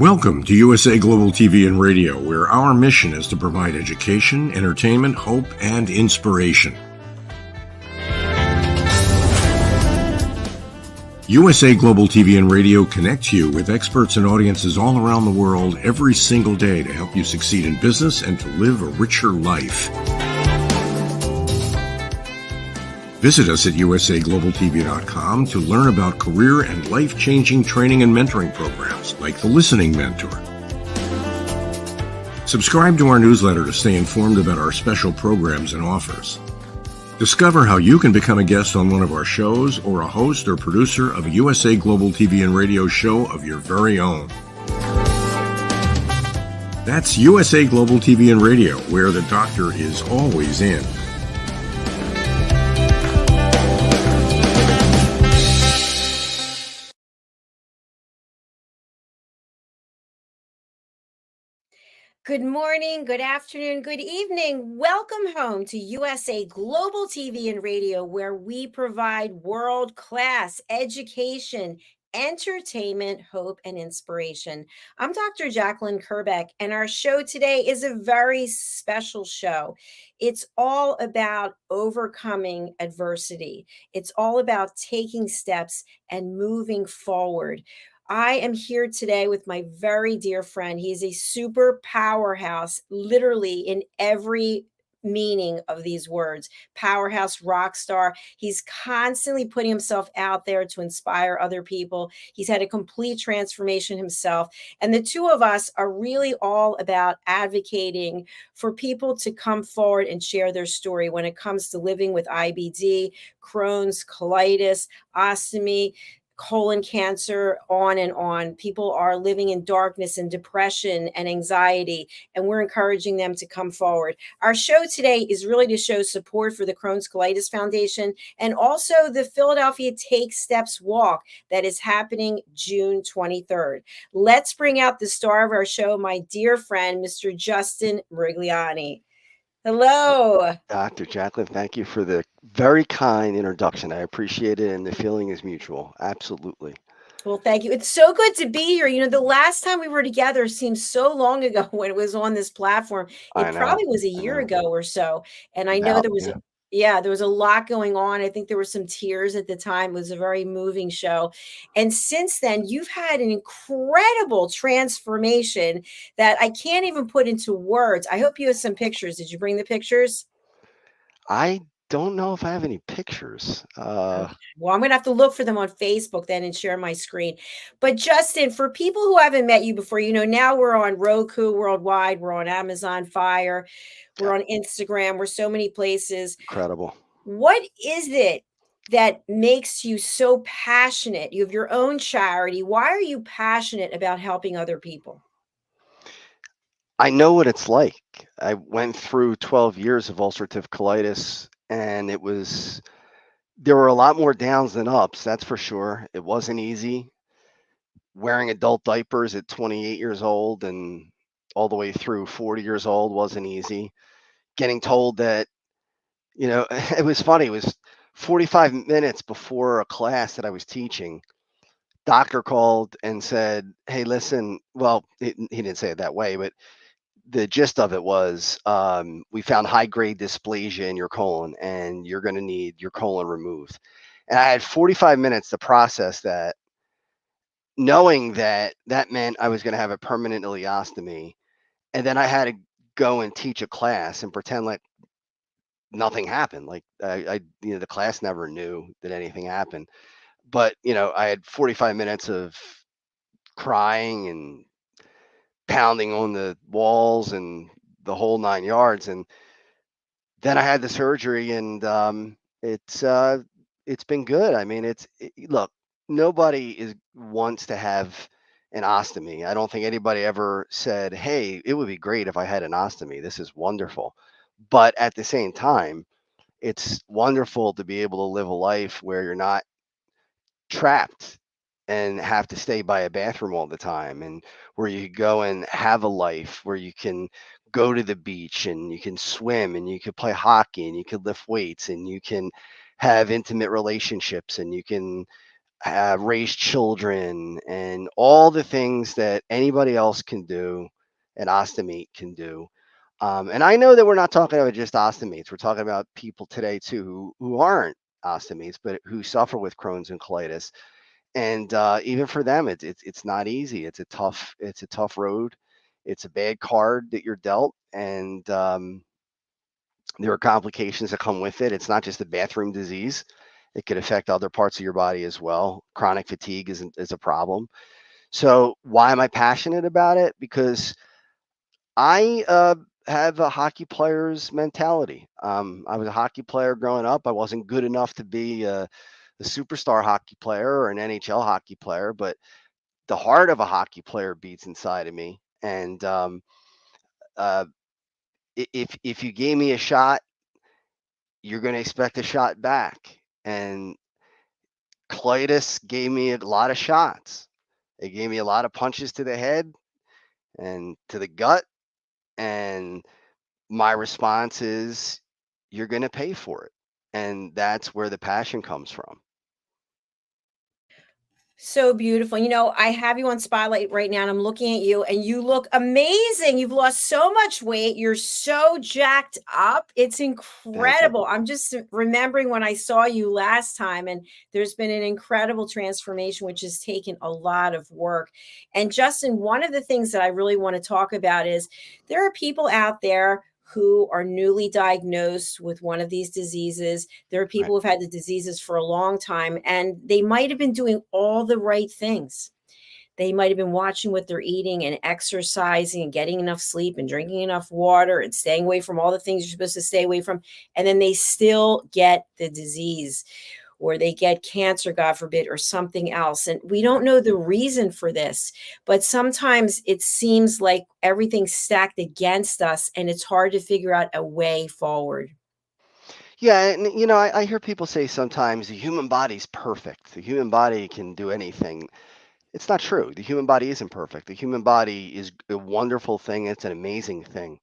Welcome to USA Global TV and Radio, where our mission is to provide education, entertainment, hope, and inspiration. USA Global TV and Radio connects you with experts and audiences all around the world every single day to help you succeed in business and to live a richer life. Visit us at usaglobaltv.com to learn about career and life-changing training and mentoring programs like the Listening Mentor. Subscribe to our newsletter to stay informed about our special programs and offers. Discover how you can become a guest on one of our shows or a host or producer of a USA Global TV and Radio show of your very own. That's USA Global TV and Radio, where the doctor is always in. Good morning, good afternoon, good evening. Welcome home to USA Global TV and Radio, where we provide world-class education, entertainment, hope, and inspiration. I'm Dr. Jacalyn Kerbeck, and our show today is a very special show. It's all about overcoming adversity. It's all about taking steps and moving forward. I am here today with my very dear friend. He's a super powerhouse, literally in every meaning of these words. Powerhouse, rock star. He's constantly putting himself out there to inspire other people. He's had a complete transformation himself. And the two of us are really all about advocating for people to come forward and share their story when it comes to living with IBD, Crohn's, colitis, ostomy, colon cancer, on and on. People are living in darkness and depression and anxiety, and we're encouraging them to come forward. Our show today is really to show support for the Crohn's Colitis Foundation and also the Philadelphia Take Steps Walk that is happening June 23rd. Let's bring out the star of our show, my dear friend, Mr. Justin MIRIGLIANI. Hello. Dr. Jacalyn, thank you for the very kind introduction. I appreciate it, and the feeling is mutual. Absolutely. Well, thank you. It's so good to be here. You know, the last time we were together seems so long ago when it was on this platform. It probably was a year ago or so. And I know there was there was a lot going on. I think there were some tears at the time. It was a very moving show. And since then, you've had an incredible transformation that I can't even put into words. I hope you have some pictures. Did you bring the pictures? I don't know if I have any pictures. Well, I'm going to have to look for them on Facebook then and share my screen. But Justin, for people who haven't met you before, you know, now we're on Roku worldwide. We're on Amazon Fire. We're on Instagram. We're so many places. Incredible. What is it that makes you so passionate? You have your own charity. Why are you passionate about helping other people? I know what it's like. I went through 12 years of ulcerative colitis, and there were a lot more downs than ups, that's for sure. It wasn't easy. Wearing adult diapers at 28 years old and all the way through 40 years old wasn't easy. Getting told that, you know, it was funny. It was 45 minutes before a class that I was teaching. Doctor called and said, "Hey, listen," well, he didn't say it that way, but the gist of it was, we found high-grade dysplasia in your colon, and you're going to need your colon removed. And I had 45 minutes to process that, knowing that that meant I was going to have a permanent ileostomy. And then I had to go and teach a class and pretend like nothing happened. Like the class never knew that anything happened. But, you know, I had 45 minutes of crying and pounding on the walls and the whole 9 yards. And then I had the surgery, and it's been good. I mean, look, nobody wants to have an ostomy. I don't think anybody ever said, "Hey, it would be great if I had an ostomy. This is wonderful." But at the same time, it's wonderful to be able to live a life where you're not trapped and have to stay by a bathroom all the time, and where you go and have a life where you can go to the beach and you can swim and you can play hockey and you can lift weights and you can have intimate relationships and you can raise children, and all the things that anybody else can do, an ostomate can do. And I know that we're not talking about just ostomates. We're talking about people today too who aren't ostomates, but who suffer with Crohn's and colitis. And even for them, it's not easy. It's a tough road. It's a bad card that you're dealt, and there are complications that come with it. It's not just a bathroom disease. It could affect other parts of your body as well. Chronic fatigue is a problem. So why am I passionate about it? Because I have a hockey player's mentality. I was a hockey player growing up. I wasn't good enough to be a superstar hockey player or an NHL hockey player, but the heart of a hockey player beats inside of me. And uh, if you gave me a shot, you're going to expect a shot back. And colitis gave me a lot of shots. It gave me a lot of punches to the head and to the gut. And my response is, you're going to pay for it. And that's where the passion comes from. So beautiful. I have you on Spotlight right now, and I'm looking at you, and you look amazing. You've lost so much weight. You're so jacked up. It's Thank you. incredible. I'm just remembering when I saw you last time, and there's been an incredible transformation, which has taken a lot of work. And Justin, one of the things that I really want to talk about is there are people out there who are newly diagnosed with one of these diseases. There are Right. people who've had the diseases for a long time, and they might have been doing all the right things. They might have been watching what they're eating and exercising and getting enough sleep and drinking enough water and staying away from all the things you're supposed to stay away from. And then they still get the disease, or they get cancer, God forbid, or something else. And we don't know the reason for this, but sometimes it seems like everything's stacked against us and it's hard to figure out a way forward. Yeah, and I hear people say sometimes the human body's perfect. The human body can do anything. It's not true. The human body isn't perfect. The human body is a wonderful thing. It's an amazing thing.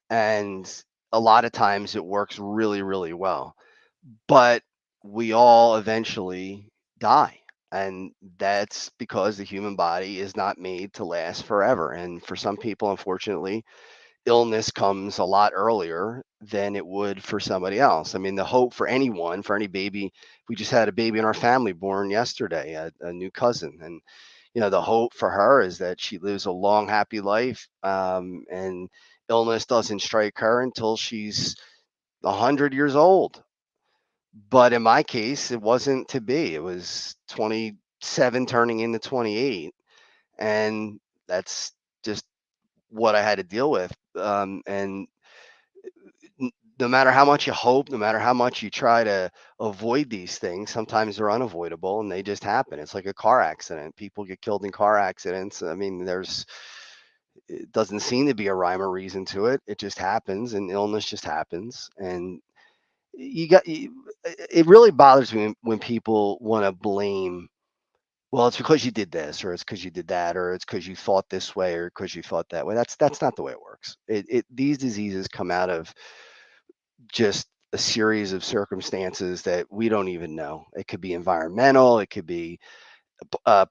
And a lot of times it works really, really well. But we all eventually die. And that's because the human body is not made to last forever. And for some people, unfortunately, illness comes a lot earlier than it would for somebody else. I mean, the hope for anyone, for any baby, we just had a baby in our family born yesterday, a new cousin. And, the hope for her is that she lives a long, happy life, and illness doesn't strike her until she's 100 years old. But in my case, it wasn't to be. It was 27 turning into 28. And that's just what I had to deal with. And no matter how much you hope, no matter how much you try to avoid these things, sometimes they're unavoidable and they just happen. It's like a car accident. People get killed in car accidents. I mean, it doesn't seem to be a rhyme or reason to it. It just happens, and illness just happens. And it really bothers me when people want to blame. Well, it's because you did this, or it's because you did that, or it's because you thought this way, or because you thought that way. That's not the way it works. These diseases come out of just a series of circumstances that we don't even know. It could be environmental, it could be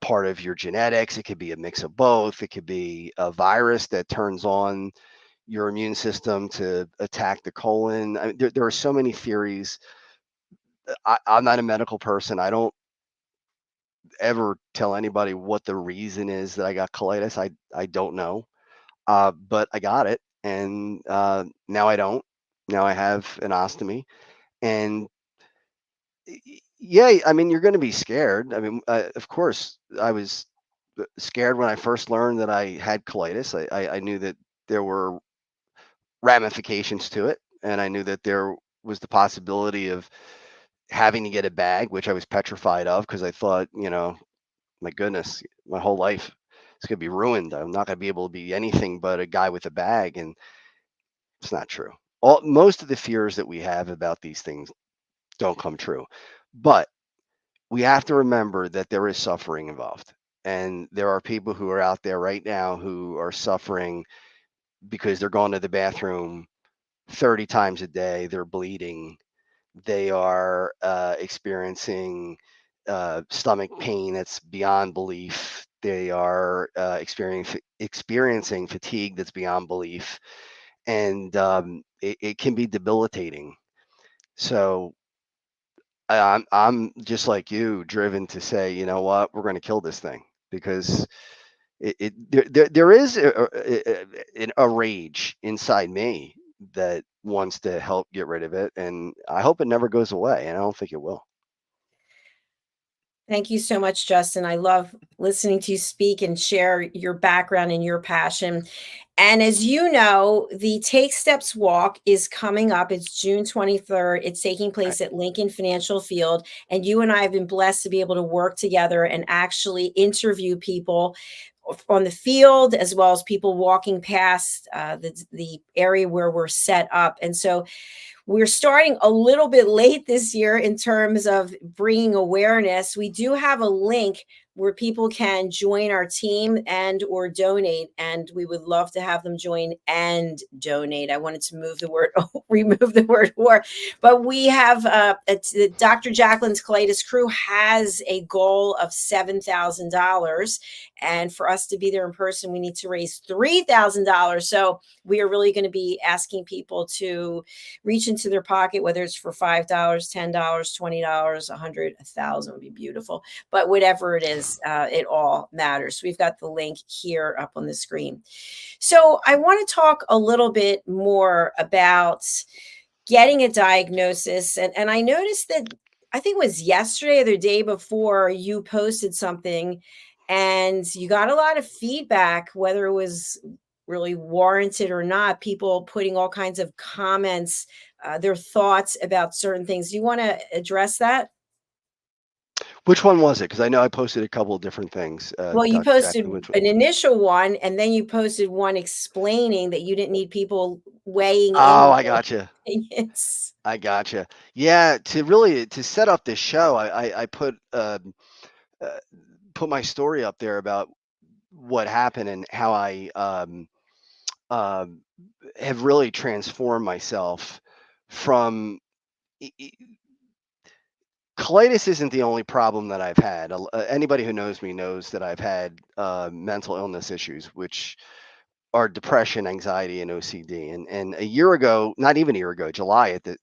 part of your genetics, it could be a mix of both, it could be a virus that turns on your immune system to attack the colon. I mean, there are so many theories. I'm not a medical person. I don't ever tell anybody what the reason is that I got colitis. I don't know, but I got it, and now I don't. Now I have an ostomy, and yeah, I mean, you're going to be scared. I mean, of course, I was scared when I first learned that I had colitis. I knew that there were ramifications to it, and I knew that there was the possibility of having to get a bag, which I was petrified of because I thought, my goodness, my whole life is going to be ruined. I'm not going to be able to be anything but a guy with a bag, and it's not true. Most of the fears that we have about these things don't come true, but we have to remember that there is suffering involved. And there are people who are out there right now who are suffering because they're going to the bathroom 30 times a day. They're bleeding. They are experiencing stomach pain that's beyond belief. They are experiencing fatigue that's beyond belief, and it can be debilitating. So I'm just like you, driven to say, you know what, we're going to kill this thing, because there is a rage inside me that wants to help get rid of it, and I hope it never goes away, and I don't think it will. Thank you so much, Justin. I love listening to you speak and share your background and your passion. And as you know, the Take Steps Walk is coming up. It's June 23rd. It's taking Right. place at Lincoln Financial Field. And you and I have been blessed to be able to work together and actually interview people on the field, as well as people walking past the area where we're set up. And so we're starting a little bit late this year in terms of bringing awareness. We do have a link where people can join our team and or donate, and we would love to have them join and donate. I wanted to remove the word or, but we have the Dr. Jacalyn'S Colitis crew has a goal of $7,000, and for us to be there in person, we need to raise $3,000. So we are really going to be asking people to reach into their pocket, whether it's for $5, $10, $20, 100, 1,000 would be beautiful. But whatever it is, it all matters. We've got the link here up on the screen. So I want to talk a little bit more about getting a diagnosis. And I noticed that, I think it was yesterday or the day before, you posted something and you got a lot of feedback, whether it was really warranted or not, people putting all kinds of comments, their thoughts about certain things. Do you want to address that? Which one was it? Because I know I posted a couple of different things, Well, you Dr. posted Jackson. Which one? an initial one, and then you posted one explaining that you didn't need people weighing in Oh, I their gotcha. opinions. I gotcha. Yeah, to set up this show, I uh, put my story up there about what happened and how I um, have really transformed myself from. Colitis isn't the only problem that I've had. Anybody who knows me knows that I've had mental illness issues, which are depression, anxiety, and OCD. And a year ago, not even a year ago, July at the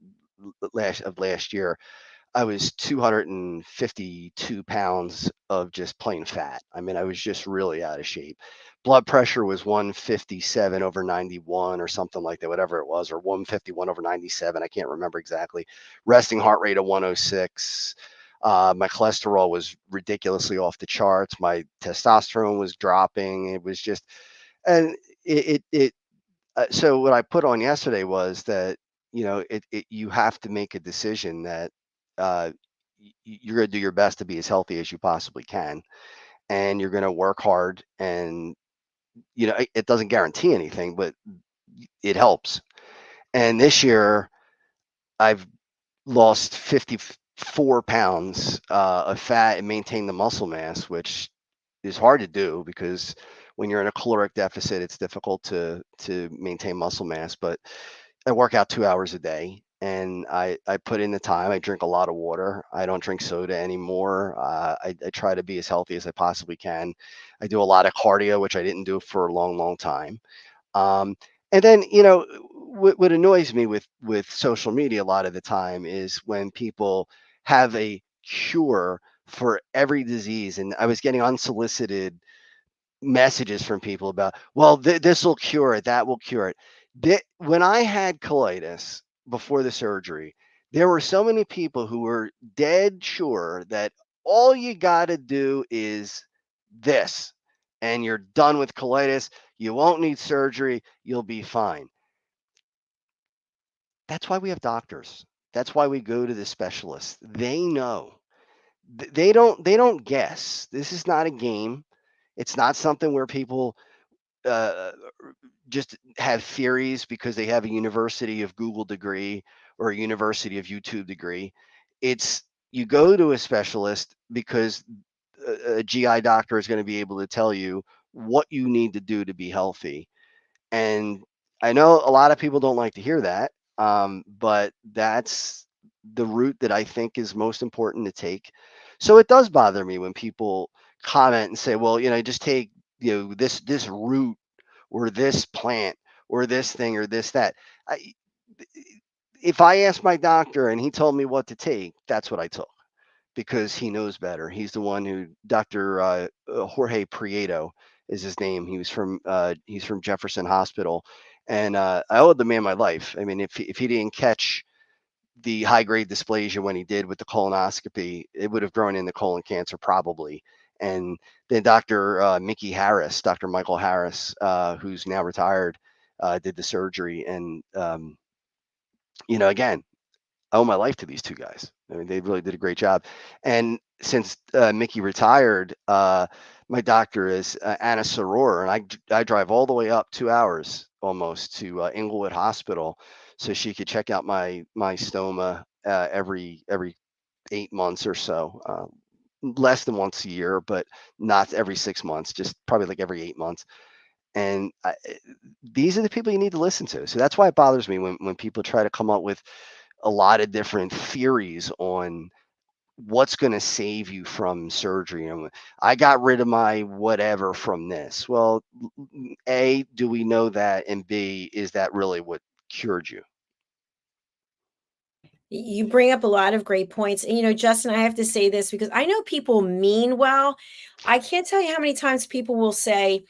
last year, I was 252 pounds of just plain fat. I mean, I was just really out of shape. Blood pressure was 157 over 91 or something like that, whatever it was, or 151 over 97. I can't remember exactly. Resting heart rate of 106. My cholesterol was ridiculously off the charts. My testosterone was dropping. It was just, and so what I put on yesterday was that, you have to make a decision that uh, you're going to do your best to be as healthy as you possibly can, and you're going to work hard. And it doesn't guarantee anything, but it helps. And this year I've lost 54 pounds of fat and maintained the muscle mass, which is hard to do because when you're in a caloric deficit, it's difficult to maintain muscle mass. But I work out 2 hours a day, and I put in the time. I drink a lot of water. I don't drink soda anymore. I try to be as healthy as I possibly can. I do a lot of cardio, which I didn't do for a long, long time. Um, and then, what annoys me with social media a lot of the time is when people have a cure for every disease. And I was getting unsolicited messages from people about, well, this will cure it, that will cure it. When I had colitis before the surgery, there were so many people who were dead sure that all you got to do is this, and you're done with colitis. You won't need surgery. You'll be fine. That's why we have doctors. That's why we go to the specialists. They know. They don't guess. This is not a game. It's not something where people uh, just have theories because they have a University of Google degree or a University of YouTube degree. It's you go to a specialist because a GI doctor is going to be able to tell you what you need to do to be healthy. And I know a lot of people don't like to hear that, but that's the route that I think is most important to take. So it does bother me when people comment and say, well, just take, this root or this plant or this thing or this, that. I, if I asked my doctor and he told me what to take, that's what I took because he knows better. He's the one who, Dr. Jorge Prieto is his name. He's from Jefferson Hospital, and I owe the man my life. I mean, if he didn't catch the high grade dysplasia when he did with the colonoscopy, it would have grown into colon cancer probably. And then Dr. Dr. Michael Harris, who's now retired, did the surgery. And, again, I owe my life to these two guys. I mean, they really did a great job. And since Mickey retired, my doctor is Anna Soror, and I drive all the way up 2 hours almost to Inglewood Hospital so she could check out my stoma every 8 months or so. Less than once a year, but not every 6 months, just probably like every 8 months. And these are the people you need to listen to. So that's why it bothers me when people try to come up with a lot of different theories on what's going to save you from surgery. And I got rid of my whatever from this. Well, A, do we know that? And B, is that really what cured you? You bring up a lot of great points. And, Justin, I have to say this because I know people mean well. I can't tell you how many times people will say,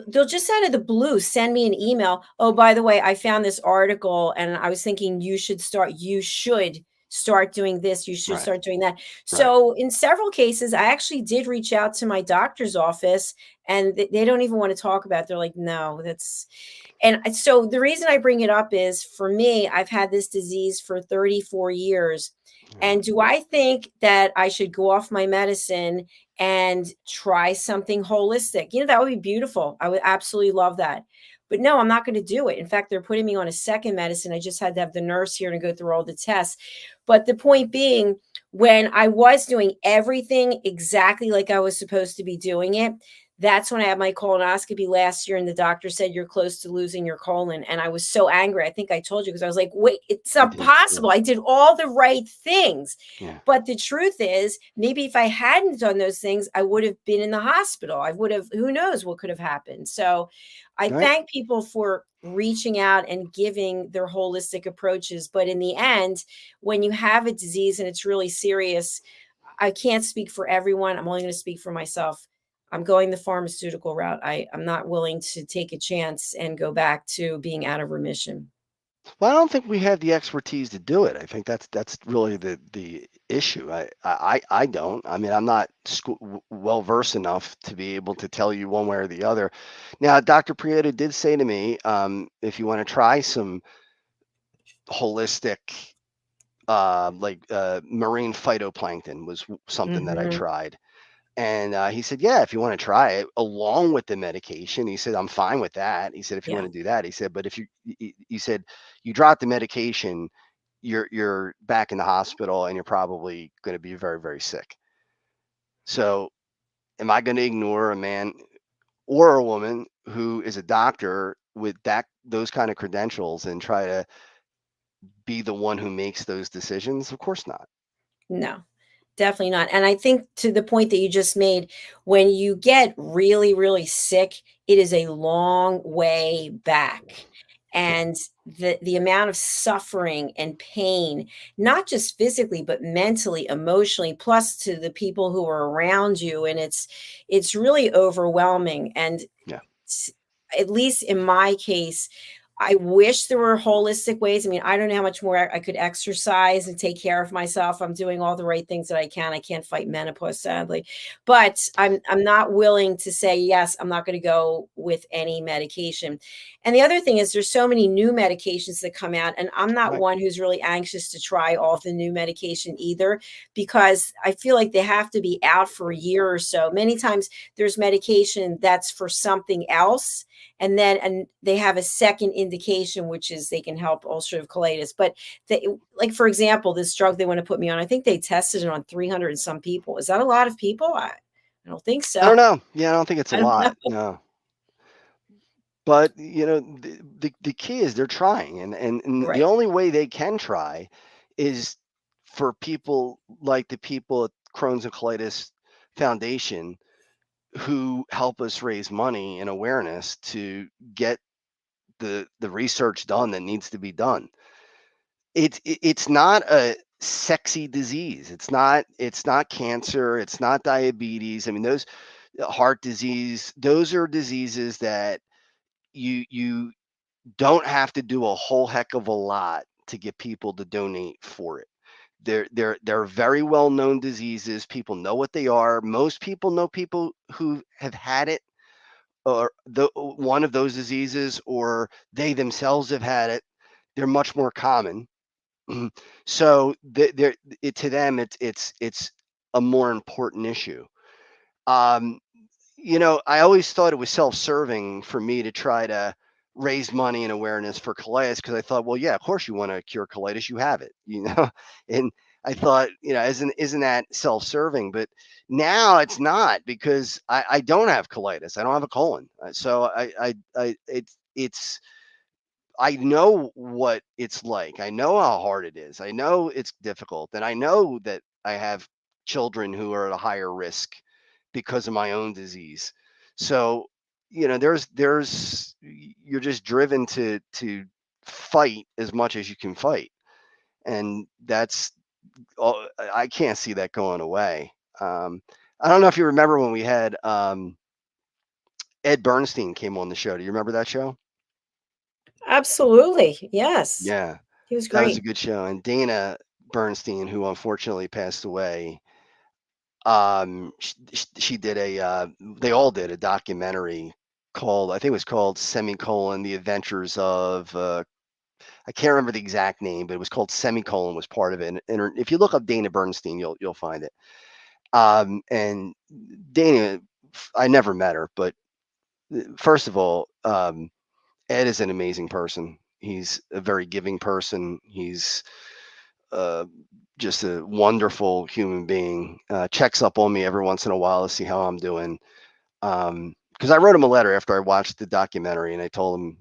they'll just out of the blue send me an email. Oh, by the way, I found this article and I was thinking you should start doing this. You should Right. start doing that. So in several cases, I actually did reach out to my doctor's office and they don't even want to talk about it. They're like, no, and so the reason I bring it up is for me, I've had this disease for 34 years. And do I think that I should go off my medicine and try something holistic? That would be beautiful. I would absolutely love that. But no, I'm not going to do it. In fact, they're putting me on a second medicine. I just had to have the nurse here to go through all the tests. But the point being, when I was doing everything exactly like I was supposed to be doing it, that's when I had my colonoscopy last year, and the doctor said, you're close to losing your colon. And I was so angry. I think I told you, because I was like, wait, it's impossible. I did all the right things. Yeah. But the truth is, maybe if I hadn't done those things, I would have been in the hospital. I would have, who knows what could have happened. So I thank people for reaching out and giving their holistic approaches. But in the end, when you have a disease and it's really serious, I can't speak for everyone. I'm only going to speak for myself. I'm going the pharmaceutical route. I'm not willing to take a chance and go back to being out of remission. Well, I don't think we have the expertise to do it. I think that's really the issue. I don't. I mean, I'm not well versed enough to be able to tell you one way or the other. Now, Dr. Prieto did say to me, if you want to try some holistic, marine phytoplankton was something that I tried. And he said, yeah, if you want to try it along with the medication, he said, I'm fine with that. He said, if you want to do that, he said, but if he said, you drop the medication, you're back in the hospital and you're probably going to be very, very sick. So am I going to ignore a man or a woman who is a doctor with those kind of credentials and try to be the one who makes those decisions? Of course not. No, definitely not. And I think to the point that you just made, when you get really, really sick, it is a long way back. And the amount of suffering and pain, not just physically, but mentally, emotionally, plus to the people who are around you. And it's really overwhelming. And at least in my case, I wish there were holistic ways. I mean, I don't know how much more I could exercise and take care of myself. I'm doing all the right things that I can. I can't fight menopause, sadly, but I'm not willing to say, yes, I'm not going to go with any medication. And the other thing is there's so many new medications that come out, and I'm not one who's really anxious to try all the new medication either, because I feel like they have to be out for a year or so. Many times there's medication that's for something else, and they have a second indication, which is they can help ulcerative colitis. But like, for example, this drug they want to put me on, I think they tested it on 300 and some people. Is that a lot of people? I don't think so. I don't know. Yeah, I don't think it's a lot. No. But the key is they're trying, and the only way they can try is for people like the people at Crohn's and Colitis Foundation, who help us raise money and awareness to get the research done that needs to be done. It's not a sexy disease. It's not cancer. It's not diabetes. I mean, those heart disease, those are diseases that you don't have to do a whole heck of a lot to get people to donate for it. They're very well known diseases. People know what they are. Most people know people who have had it, or one of those diseases, or they themselves have had it. They're much more common. So to them, it's a more important issue. Um, I always thought it was self-serving for me to try to raise money and awareness for colitis, because I thought, well, yeah, of course you want to cure colitis, you have it, and I thought, isn't that self-serving? But now it's not, because I don't have colitis. I don't have a colon. So it's I know what it's like. I know how hard it is. I know it's difficult. And I know that I have children who are at a higher risk because of my own disease. So, you're just driven to fight as much as you can fight. And that's all. I can't see that going away. I don't know if you remember when we had Ed Bernstein came on the show. Do you remember that show? Absolutely. Yes. Yeah. He was That was a great. good show. And Dana Bernstein, who unfortunately passed away, she did they all did a documentary called, I think it was called Semicolon, The Adventures of, I can't remember the exact name, but it was called Semicolon, was part of it. And if you look up Dana Bernstein, you'll find it. And Dana, I never met her, but first of all, Ed is an amazing person. He's a very giving person. He's uh, just a wonderful human being. Checks up on me every once in a while to see how I'm doing. Because I wrote him a letter after I watched the documentary, and I told him,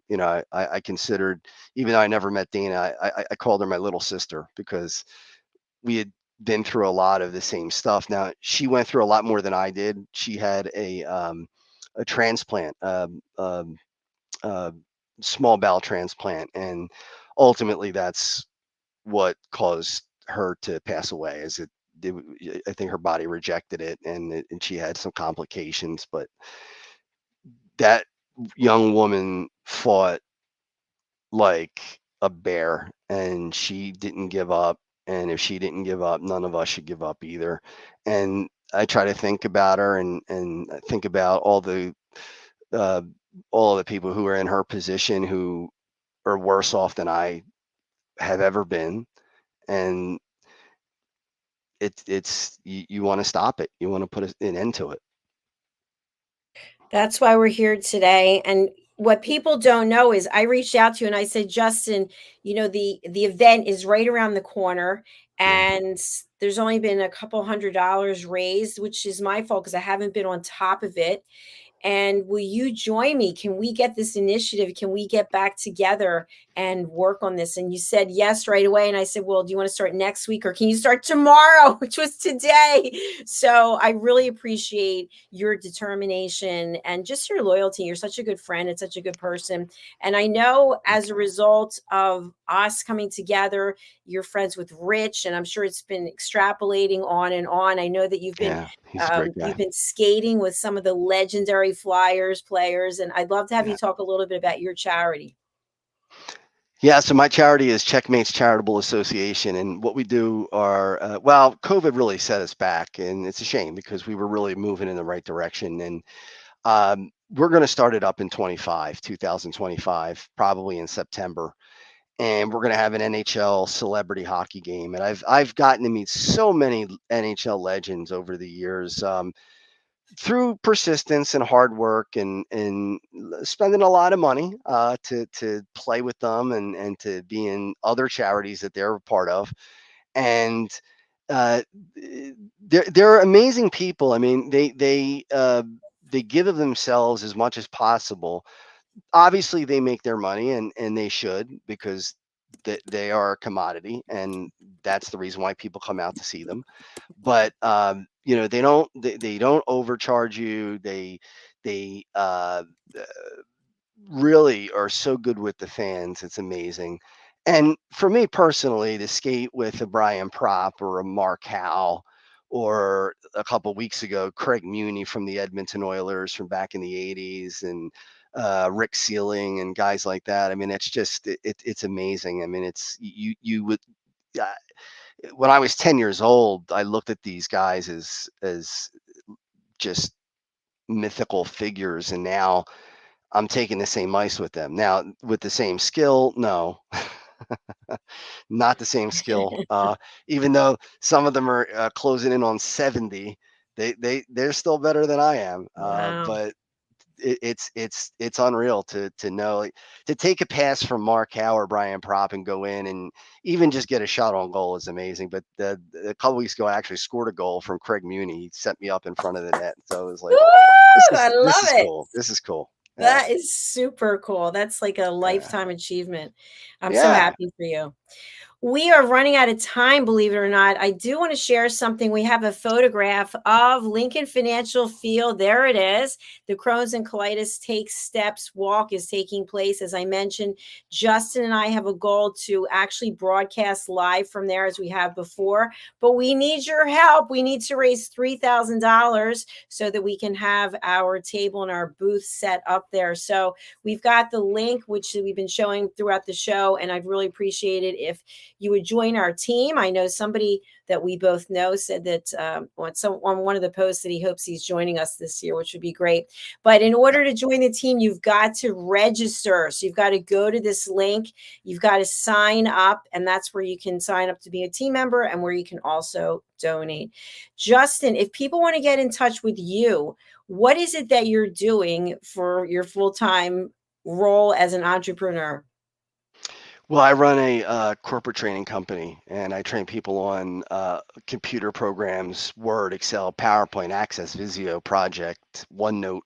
I considered, even though I never met Dana, I called her my little sister, because we had been through a lot of the same stuff. Now, she went through a lot more than I did. She had a transplant, uh, small bowel transplant, and ultimately that's what caused her to pass away. I think her body rejected it, and she had some complications. But that young woman fought like a bear, and she didn't give up. And if she didn't give up, none of us should give up either. And I try to think about her, and think about uh, all the people who are in her position, who are worse off than I have ever been. And it's you want to stop it. You want to put an end to it. That's why we're here today. And what people don't know is I reached out to you and I said, Justin, the event is right around the corner, Yeah. and there's only been a couple $100 raised, which is my fault because I haven't been on top of it. And will you join me? Can we get this initiative? Can we get back together and work on this? And you said yes right away. And I said, well, do you want to start next week, or can you start tomorrow, which was today? So I really appreciate your determination and just your loyalty. You're such a good friend and such a good person. And I know as a result of us coming together, you're friends with Rich, and I'm sure it's been extrapolating on and on. I know that Yeah, he's a great you've guy. been skating with some of the legendary Flyers players, and I'd love to have you Yeah. talk a little bit about your charity. Yeah, so my charity is Checkmates Charitable Association, and what we do are, well, COVID really set us back, and it's a shame, because we were really moving in the right direction. And we're going to start it up in 2025, probably in September, and we're going to have an NHL celebrity hockey game. And I've gotten to meet so many NHL legends over the years. Through persistence and hard work, and spending a lot of money to play with them, and to be in other charities that they're a part of. And uh, they're amazing people. I mean, they give of themselves as much as possible. Obviously, they make their money, and they should, because they are a commodity, and that's the reason why people come out to see them. But they don't overcharge you. They really are so good with the fans. It's amazing. And for me personally, to skate with a Brian Propp or a Mark Howe, or a couple weeks ago, Craig Muni from the Edmonton Oilers from back in the 80s, and Rick Sealing and guys like that. I mean, it's just, it's amazing. I mean, you would, uh, when I was 10 years old, I looked at these guys as just mythical figures. And now I'm taking the same ice with them. Now, with the same skill, no, not the same skill. Even though some of them are closing in on 70, they're still better than I am. Wow. But it's unreal to know, like, to take a pass from Mark Howe or Brian Propp and go in and even just get a shot on goal is amazing. But a couple weeks ago, I actually scored a goal from Craig Muni. He set me up in front of the net, so it was like, Woo! I this love is it. cool. This is cool. Yeah, That is super cool. That's like a yeah, lifetime achievement. I'm so yeah. happy for you. We are running out of time, believe it or not. I do want to share something. We have a photograph of Lincoln Financial Field. There it is. The Crohn's and Colitis Take Steps walk is taking place. As I mentioned, Justin and I have a goal to actually broadcast live from there as we have before, but we need your help. We need to raise $3,000 so that we can have our table and our booth set up there. So we've got the link, which we've been showing throughout the show, and I'd really appreciate it if you would join our team. I know somebody that we both know said that on one of the posts that he hopes he's joining us this year, which would be great. But in order to join the team, you've got to register. So you've got to go to this link. You've got to sign up, and that's where you can sign up to be a team member and where you can also donate. Justin, if people want to get in touch with you, what is it that you're doing for your full-time role as an entrepreneur? Well, I run a corporate training company, and I train people on computer programs, Word, Excel, PowerPoint, Access, Visio, Project, OneNote.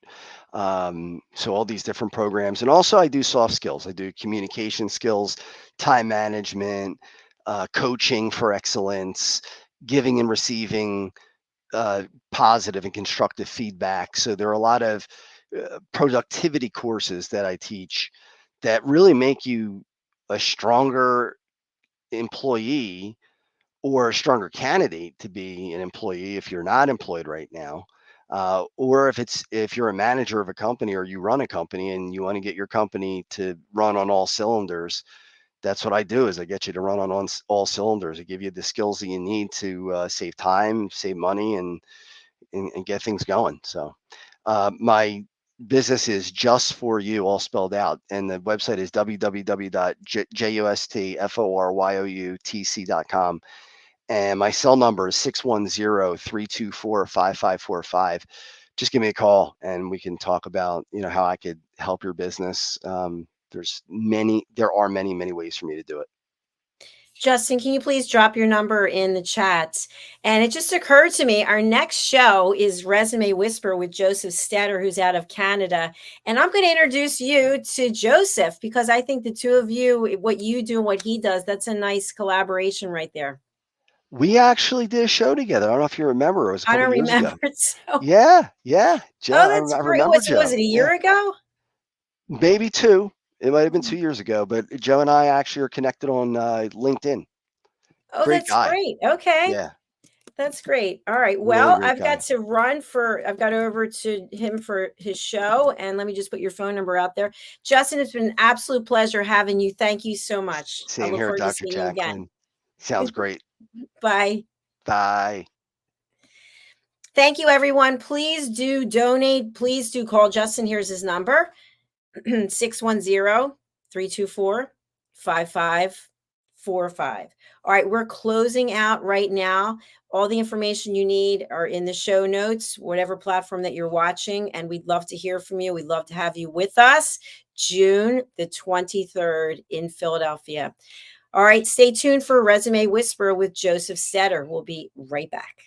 So all these different programs. And also I do soft skills. I do communication skills, time management, coaching for excellence, giving and receiving positive and constructive feedback. So there are a lot of productivity courses that I teach that really make you a stronger employee, or a stronger candidate to be an employee if you're not employed right now. Or if you're a manager of a company, or you run a company and you want to get your company to run on all cylinders. That's what I do, is I get you to run on all cylinders. I give you the skills that you need to save time, save money, and get things going. So my business is Just For You, all spelled out. And the website is www.justforyoutc.com. And my cell number is 610-324-5545. Just give me a call and we can talk about, how I could help your business. There are many, many ways for me to do it. Justin, can you please drop your number in the chat? And it just occurred to me, our next show is Resume Whisper with Joseph Stetter, who's out of Canada. And I'm going to introduce you to Joseph, because I think the two of you, what you do and what he does, that's a nice collaboration right there. We actually did a show together. I don't know if you remember. It was a I couple don't years remember ago. it. So, Yeah, yeah. Joe, oh, that's I great. remember Was Joe. it a Yeah, year ago? maybe two. It might have been 2 years ago, but Joe and I actually are connected on LinkedIn. Oh, Great that's guy. great. Okay. Yeah, That's great. All right. really Well, great I've got guy. to I've got over to him for his show. And let me just put your phone number out there. Justin, it's been an absolute pleasure having you. Thank you so much. I Same look here, forward to Dr. seeing you again. Jacqueline. Sounds great. Bye. Bye. Thank you, everyone. Please do donate. Please do call Justin. Here's his number 610-324-5545. All right, we're closing out right now. All the information you need are in the show notes, whatever platform that you're watching, and we'd love to hear from you. We'd love to have you with us June the 23rd in Philadelphia. All right, stay tuned for Resume Whisper with Joseph Stetter. We'll be right back.